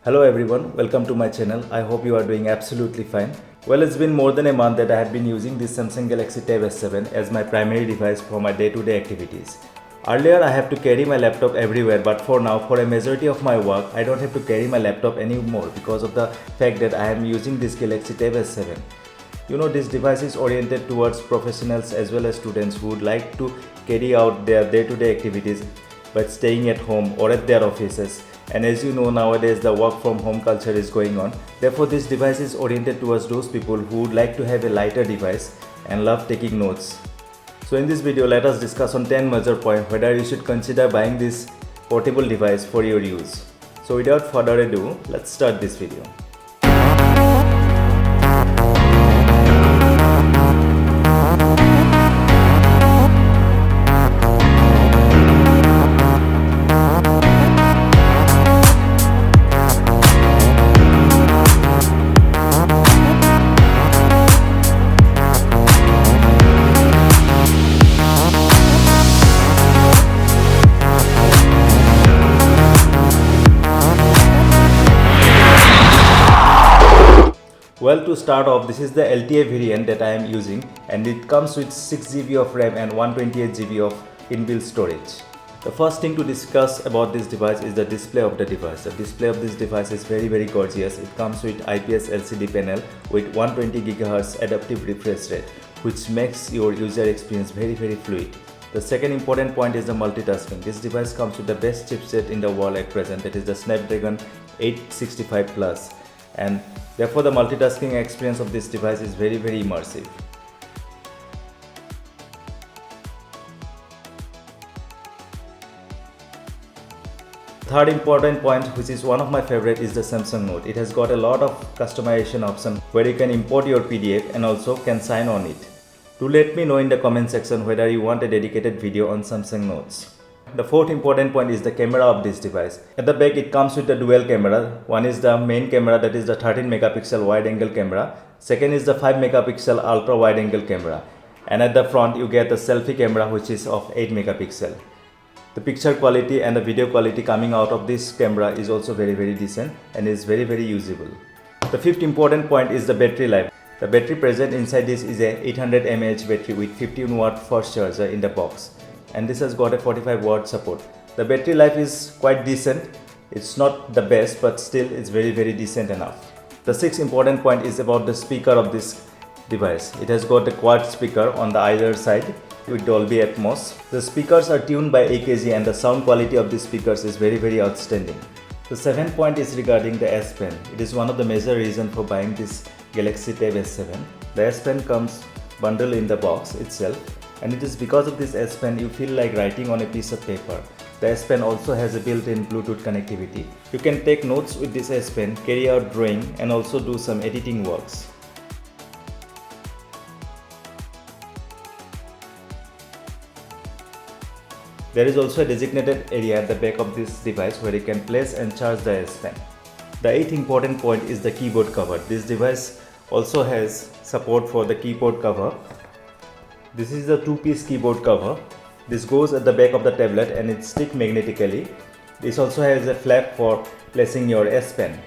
Hello everyone, welcome to my channel. I hope you are doing absolutely fine. Well, it's been more than a month that I have been using this Samsung Galaxy Tab S7 as my primary device for my day-to-day activities. Earlier I have to carry my laptop everywhere, but for now, for a majority of my work, I don't have to carry my laptop anymore because of the fact that I am using this Galaxy Tab S7. You know, this device is oriented towards professionals as well as students who would like to carry out their day-to-day activities by staying at home or at their offices. And as you know, nowadays the work from home culture is going on. Therefore, this device is oriented towards those people who would like to have a lighter device and love taking notes. So in this video, let us discuss on 10 major points whether you should consider buying this portable device for your use. So without further ado, let's start this video. Well, to start off, this is the LTE variant that I am using, and it comes with 6GB of RAM and 128GB of inbuilt storage. The first thing to discuss about this device is the display of the device. The display of this device is very gorgeous. It comes with IPS LCD panel with 120GHz adaptive refresh rate, which makes your user experience very fluid. The second important point is the multitasking. This device comes with the best chipset in the world at present, that is the Snapdragon 865 Plus. And therefore the multitasking experience of this device is very immersive. Third important point, which is one of my favorite, is the Samsung Note. It has got a lot of customization options where you can import your PDF and also can sign on it. Do let me know in the comment section whether you want a dedicated video on Samsung Notes. The fourth important point is the camera of this device. At the back it comes with the dual camera. One is the main camera, that is the 13 megapixel wide angle camera. Second is the 5 megapixel ultra wide angle camera. And at the front you get the selfie camera, which is of 8 megapixel. The picture quality and the video quality coming out of this camera is also very decent and is very usable. The fifth important point is the battery life. The battery present inside this is a 800 mAh battery with 15 watt fast charger in the box. And this has got a 45 watt support. The battery life is quite decent. It's not the best, but still it's very decent enough. The sixth important point is about the speaker of this device. It has got a quad speaker on the either side with Dolby Atmos. The speakers are tuned by AKG and the sound quality of these speakers is very outstanding. The seventh point is regarding the S Pen. It is one of the major reasons for buying this Galaxy Tab S7. The S Pen comes bundled in the box itself. And it is because of this S Pen you feel like writing on a piece of paper. The S Pen also has a built-in Bluetooth connectivity. You can take notes with this S Pen, carry out drawing and also do some editing works. There is also a designated area at the back of this device where you can place and charge the S Pen. The eighth important point is the keyboard cover. This device also has support for the keyboard cover. This is the two-piece keyboard cover. This goes at the back of the tablet and it sticks magnetically. This also has a flap for placing your S Pen.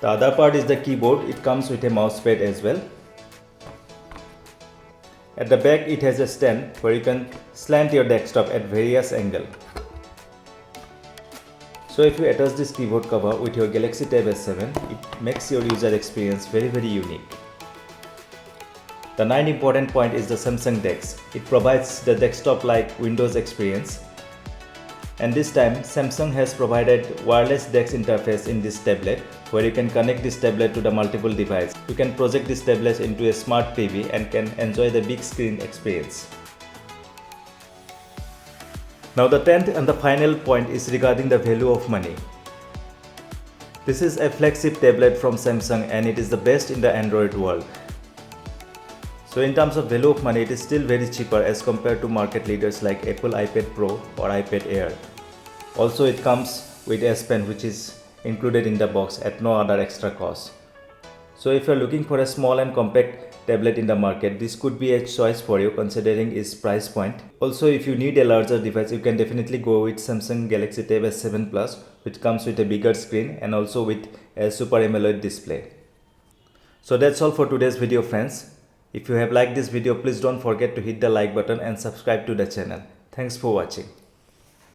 The other part is the keyboard. It comes with a mouse pad as well. At the back it has a stand where you can slant your desktop at various angles. So if you attach this keyboard cover with your Galaxy Tab S7, it makes your user experience very unique. The ninth important point is the Samsung DeX. It provides the desktop-like Windows experience. And this time, Samsung has provided wireless DeX interface in this tablet, where you can connect this tablet to the multiple devices. You can project this tablet into a smart TV and can enjoy the big screen experience. Now the 10th and the final point is regarding the value of money. This is a flagship tablet from Samsung and it is the best in the Android world. So in terms of value of money, it is still very cheaper as compared to market leaders like Apple iPad Pro or iPad Air. Also it comes with S Pen, which is included in the box at no other extra cost. So if you are looking for a small and compact tablet in the market, this could be a choice for you considering its price point. Also, if you need a larger device, you can definitely go with Samsung Galaxy Tab S7 Plus, which comes with a bigger screen and also with a Super AMOLED display. So that's all for today's video, friends. If you have liked this video, please don't forget to hit the like button and subscribe to the channel. Thanks for watching.